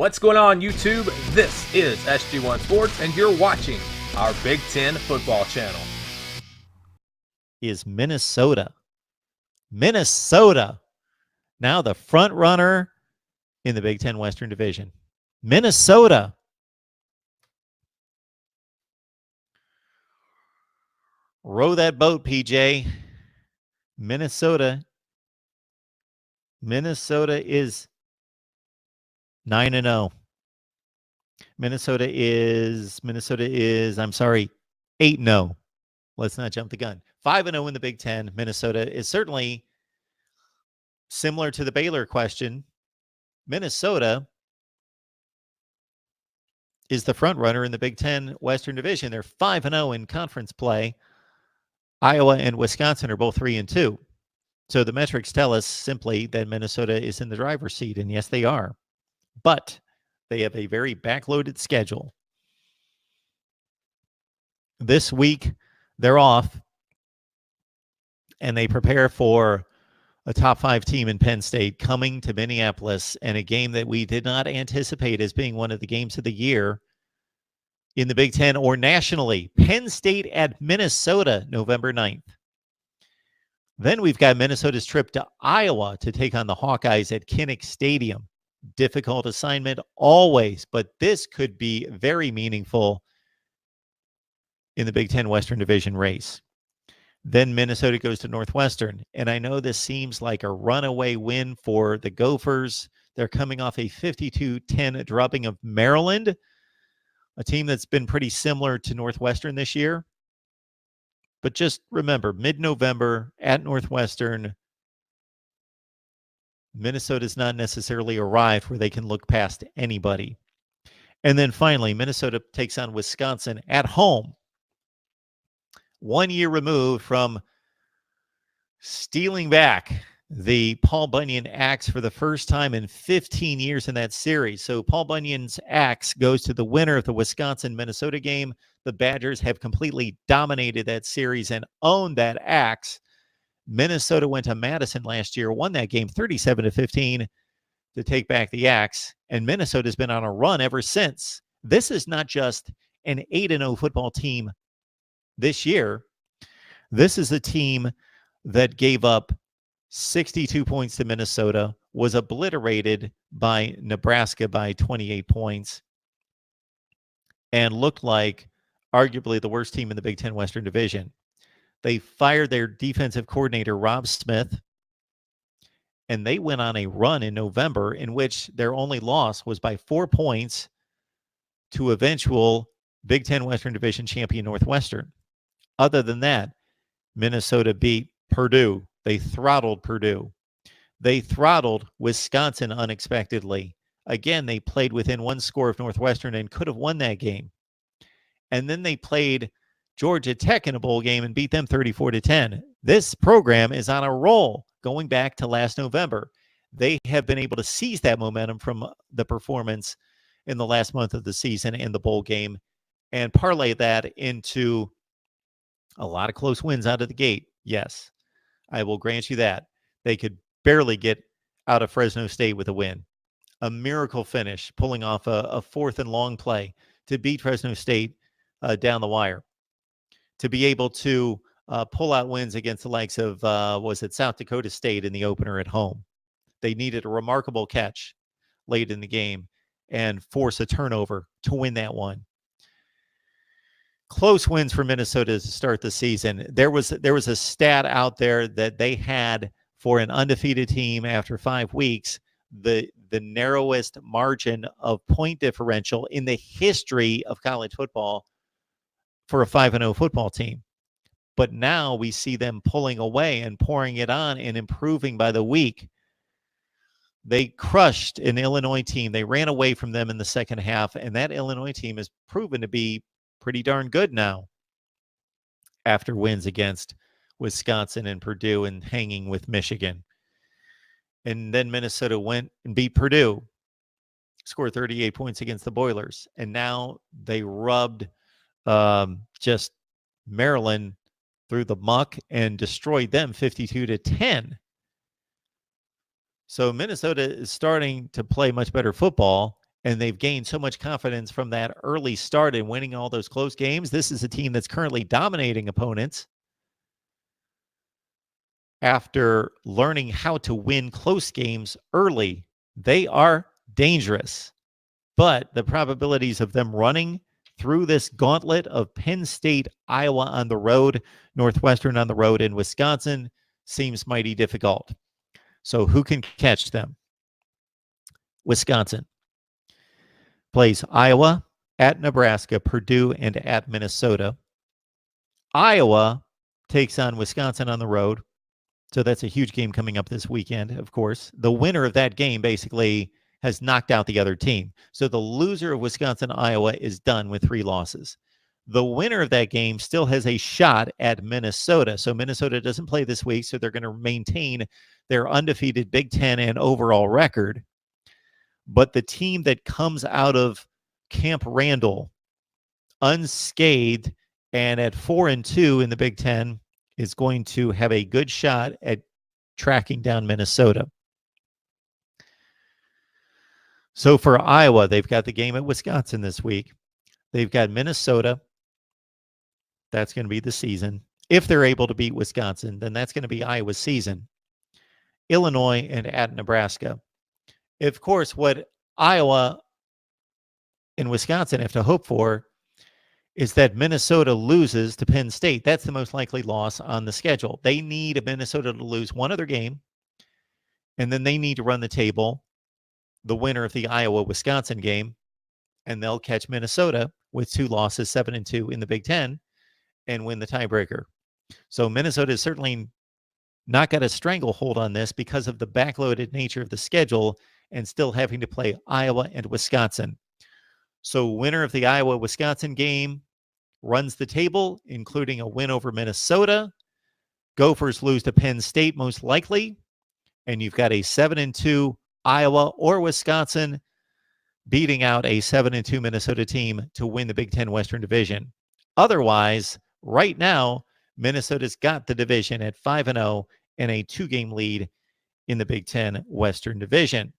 What's going on, YouTube? This is SG1 Sports, and you're watching our Big Ten football channel. Is Minnesota. Minnesota, now the front runner in the Big Ten Western Division. Minnesota. Row that boat, PJ. Minnesota is 9-0. Minnesota is 8-0. Let's not jump the gun. 5-0 in the Big Ten. Minnesota is certainly similar to the Baylor question. Minnesota is the front runner in the Big Ten Western Division. They're 5-0 in conference play. Iowa and Wisconsin are both 3-2. So the metrics tell us simply that Minnesota is in the driver's seat, and yes, they are. But they have a very backloaded schedule. This week, they're off, and they prepare for a top 5 team in Penn State coming to Minneapolis, and a game that we did not anticipate as being one of the games of the year in the Big Ten or nationally. Penn State at Minnesota, November 9th. Then we've got Minnesota's trip to Iowa to take on the Hawkeyes at Kinnick Stadium. Difficult assignment always, but this could be very meaningful in the Big Ten Western Division race. Then Minnesota goes to Northwestern, and I know this seems like a runaway win for the Gophers. They're coming off a 52-10 drubbing of Maryland, a team that's been pretty similar to Northwestern this year. But just remember, mid-November at Northwestern, Minnesota's not necessarily arrived where they can look past anybody. And then finally, Minnesota takes on Wisconsin at home. 1 year removed from stealing back the Paul Bunyan axe for the first time in 15 years in that series. So Paul Bunyan's axe goes to the winner of the Wisconsin-Minnesota game. The Badgers have completely dominated that series and owned that axe. Minnesota went to Madison last year, won that game 37-15 to take back the axe, and Minnesota's been on a run ever since. This is not just an 8-0 football team this year. This is a team that gave up 62 points to Minnesota, was obliterated by Nebraska by 28 points, and looked like arguably the worst team in the Big Ten Western Division. They fired their defensive coordinator, Rob Smith, and they went on a run in November in which their only loss was by 4 points to eventual Big Ten Western Division champion Northwestern. Other than that, Minnesota beat Purdue. They throttled Purdue. They throttled Wisconsin unexpectedly. Again, they played within one score of Northwestern and could have won that game. And then they played Georgia Tech in a bowl game and beat them 34-10. This program is on a roll going back to last November. They have been able to seize that momentum from the performance in the last month of the season in the bowl game and parlay that into a lot of close wins out of the gate. Yes, I will grant you that. They could barely get out of Fresno State with a win. A miracle finish, pulling off a 4th and long play to beat Fresno State down the wire. To be able to pull out wins against the likes of, South Dakota State in the opener at home. They needed a remarkable catch late in the game and force a turnover to win that one. Close wins for Minnesota to start the season. There was a stat out there that they had for an undefeated team after 5 weeks, the narrowest margin of point differential in the history of college football for a 5-0 football team. But now we see them pulling away and pouring it on and improving by the week. They crushed an Illinois team. They ran away from them in the second half, and that Illinois team has proven to be pretty darn good now after wins against Wisconsin and Purdue and hanging with Michigan. And then Minnesota went and beat Purdue, scored 38 points against the Boilers, and now they rubbed just Maryland through the muck and destroyed them 52-10. So Minnesota is starting to play much better football, and they've gained so much confidence from that early start and winning all those close games. This is a team that's currently dominating opponents after learning how to win close games early. They are dangerous, but the probabilities of them running through this gauntlet of Penn State, Iowa on the road, Northwestern on the road, and Wisconsin seems mighty difficult. So who can catch them? Wisconsin plays Iowa, at Nebraska, Purdue, and at Minnesota. Iowa takes on Wisconsin on the road. So that's a huge game coming up this weekend, of course. The winner of that game basically has knocked out the other team. So the loser of Wisconsin, Iowa is done with 3 losses. The winner of that game still has a shot at Minnesota. So Minnesota doesn't play this week, so they're going to maintain their undefeated Big Ten and overall record. But the team that comes out of Camp Randall unscathed and at 4-2 in the Big Ten is going to have a good shot at tracking down Minnesota. So for Iowa, they've got the game at Wisconsin this week. They've got Minnesota. That's going to be the season. If they're able to beat Wisconsin, then that's going to be Iowa's season. Illinois and at Nebraska. Of course, what Iowa and Wisconsin have to hope for is that Minnesota loses to Penn State. That's the most likely loss on the schedule. They need Minnesota to lose one other game, and then they need to run the table, the winner of the Iowa-Wisconsin game, and they'll catch Minnesota with 2 losses, 7-2 in the Big Ten, and win the tiebreaker. So Minnesota is certainly not got a stranglehold on this because of the backloaded nature of the schedule and still having to play Iowa and Wisconsin. So winner of the Iowa-Wisconsin game runs the table, including a win over Minnesota. Gophers lose to Penn State most likely, and you've got a 7-2 Iowa or Wisconsin beating out a 7-2 Minnesota team to win the Big Ten Western Division. Otherwise, right now, Minnesota's got the division at 5-0 and a 2-game lead in the Big Ten Western Division.